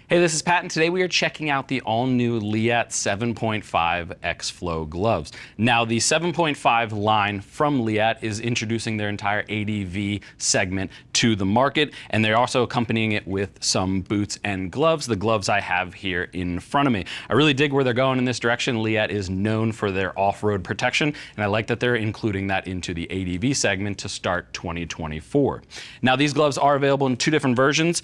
Hey, this is Pat, and today we are checking out the all-new Leatt 7.5 X-Flow gloves. Now, the 7.5 line from Leatt is introducing their entire ADV segment to the market, and they're also accompanying it with some boots and gloves, the gloves I have here in front of me. I really dig where they're going in this direction. Leatt is known for their off-road protection, and I like that they're including that into the ADV segment to start 2024. Now, these gloves are available in two different versions.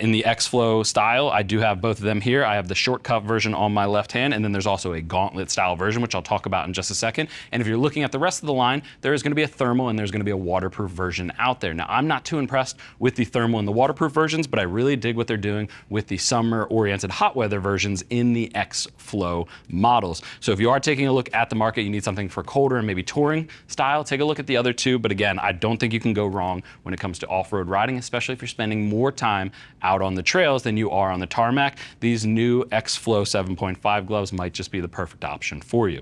In the X-Flow style, I do have both of them here. I have the short cuff version on my left hand, and then there's also a gauntlet style version, which I'll talk about in just a second. And if you're looking at the rest of the line, there is going to be a thermal and there's going to be a waterproof version out there. Now, I'm not too impressed with the thermal and the waterproof versions, but I really dig what they're doing with the summer-oriented hot weather versions in the X-Flow models. So if you are taking a look at the market, you need something for colder and maybe touring style, take a look at the other two. But again, I don't think you can go wrong when it comes to off-road riding, especially if you're spending more time out on the trails than you are on the tarmac. These new X-Flow 7.5 gloves might just be the perfect option for you.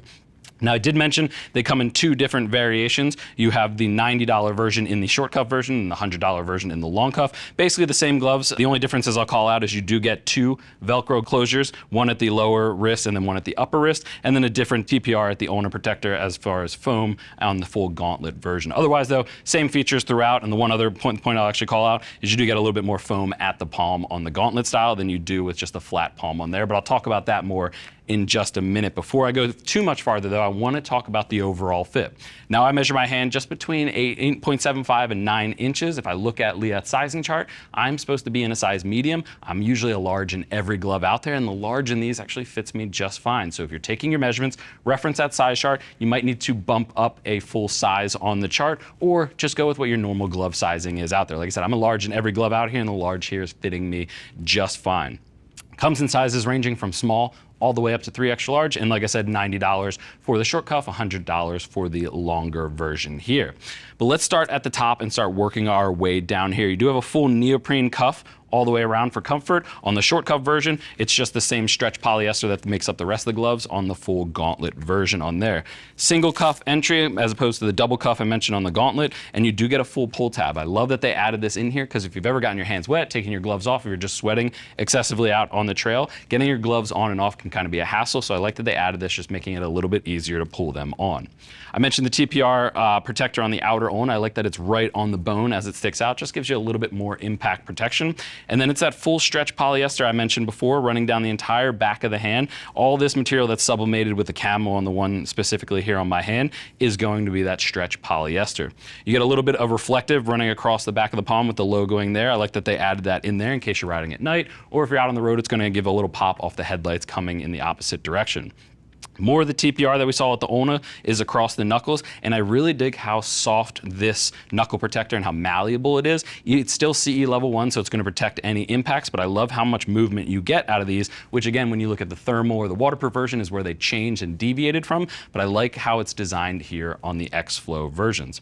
Now, I did mention they come in two different variations. You have the $90 version in the short cuff version and the $100 version in the long cuff. Basically the same gloves. The only differences I'll call out is you do get two Velcro closures, one at the lower wrist and then one at the upper wrist, and then a different TPR at the owner protector as far as foam on the full gauntlet version. Otherwise, though, same features throughout. And the one other point I'll actually call out is you do get a little bit more foam at the palm on the gauntlet style than you do with just a flat palm on there. But I'll talk about that more in just a minute. Before I go too much farther, though, I want to talk about the overall fit. Now, I measure my hand just between 8.75 and 9 inches. If I look at Leatt's sizing chart, I'm supposed to be in a size medium. I'm usually a large in every glove out there, and the large in these actually fits me just fine. So if you're taking your measurements, reference that size chart. You might need to bump up a full size on the chart, or just go with what your normal glove sizing is out there. Like I said, I'm a large in every glove out here, and the large here is fitting me just fine. Comes in sizes ranging from small all the way up to 3 extra large, and like I said, $90 for the short cuff, $100 for the longer version here. But let's start at the top and start working our way down here. You do have a full neoprene cuff all the way around for comfort. On the short cuff version, it's just the same stretch polyester that makes up the rest of the gloves on the full gauntlet version on there. Single cuff entry as opposed to the double cuff I mentioned on the gauntlet, and you do get a full pull tab. I love that they added this in here because if you've ever gotten your hands wet, taking your gloves off, if you're just sweating excessively out on the trail, getting your gloves on and off can kind of be a hassle. So I like that they added this, just making it a little bit easier to pull them on. I mentioned the TPR protector on the outer own. I like that it's right on the bone as it sticks out. Just gives you a little bit more impact protection. And then it's that full stretch polyester I mentioned before, running down the entire back of the hand. All this material that's sublimated with the camo on the one specifically here on my hand is going to be that stretch polyester. You get a little bit of reflective running across the back of the palm with the logoing there. I like that they added that in there in case you're riding at night, or if you're out on the road, it's going to give a little pop off the headlights coming in the opposite direction. More of the TPR that we saw at the Ona is across the knuckles, and I really dig how soft this knuckle protector and how malleable it is. It's still CE level 1, so it's going to protect any impacts, but I love how much movement you get out of these, which again, when you look at the thermal or the waterproof version is where they changed and deviated from, but I like how it's designed here on the X-Flow versions.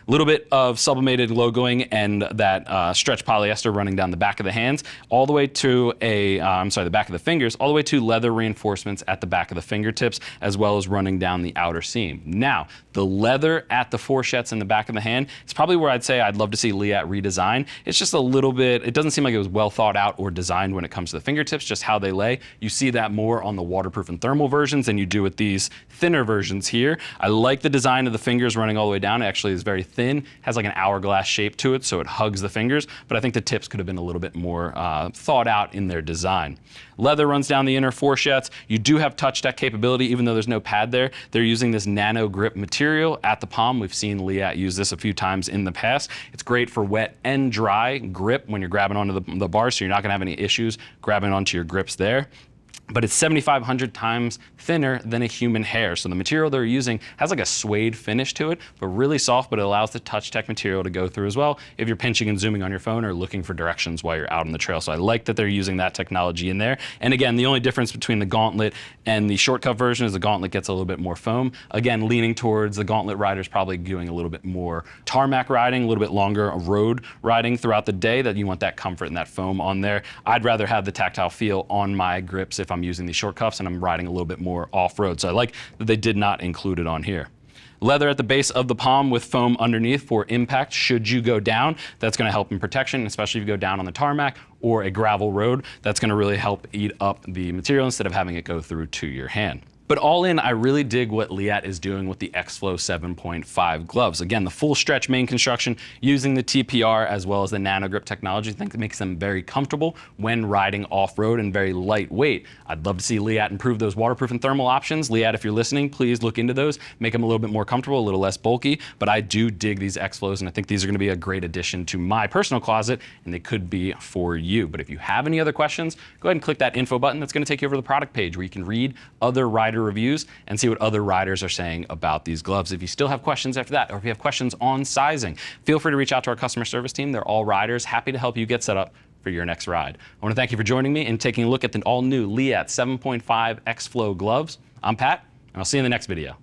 A little bit of sublimated logoing and that stretch polyester running down the back of the hands, all the way to the back of the fingers, all the way to leather reinforcements at the back of the fingertips, as well as running down the outer seam. Now, the leather at the fourchettes in the back of the hand is probably where I'd say I'd love to see Leatt redesign. It's just a little bit, it doesn't seem like it was well thought out or designed when it comes to the fingertips, just how they lay. You see that more on the waterproof and thermal versions than you do with these thinner versions here. I like the design of the fingers running all the way down. It actually is very thin, has like an hourglass shape to it, so it hugs the fingers, but I think the tips could have been a little bit more thought out in their design. Leather runs down the inner fourchettes. You do have touch tech capability, even though there's no pad there. They're using this NanoGrip material at the palm. We've seen Leatt use this a few times in the past. It's great for wet and dry grip when you're grabbing onto the bar, so you're not gonna have any issues grabbing onto your grips there. But it's 7,500 times thinner than a human hair. So the material they're using has like a suede finish to it, but really soft, but it allows the touch tech material to go through as well if you're pinching and zooming on your phone or looking for directions while you're out on the trail. So I like that they're using that technology in there. And again, the only difference between the gauntlet and the short cuff version is the gauntlet gets a little bit more foam. Again, leaning towards the gauntlet riders probably doing a little bit more tarmac riding, a little bit longer road riding throughout the day, that you want that comfort and that foam on there. I'd rather have the tactile feel on my grips if I'm using these short cuffs and I'm riding a little bit more off-road. So I like that they did not include it on here. Leather at the base of the palm with foam underneath for impact should you go down. That's going to help in protection, especially if you go down on the tarmac or a gravel road. That's going to really help eat up the material instead of having it go through to your hand. But all in, I really dig what Leatt is doing with the X-Flow 7.5 gloves. Again, the full stretch main construction using the TPR as well as the NanoGrip technology. I think it makes them very comfortable when riding off-road and very lightweight. I'd love to see Leatt improve those waterproof and thermal options. Leatt, if you're listening, please look into those. Make them a little bit more comfortable, a little less bulky. But I do dig these X-Flows, and I think these are going to be a great addition to my personal closet, and they could be for you. But if you have any other questions, go ahead and click that info button. That's going to take you over to the product page where you can read other rider reviews and see what other riders are saying about these gloves. If you still have questions after that, or if you have questions on sizing, feel free to reach out to our customer service team. They're all riders, happy to help you get set up for your next ride. I want to thank you for joining me and taking a look at the all-new Leatt 7.5 X-Flow gloves. I'm Pat, and I'll see you in the next video.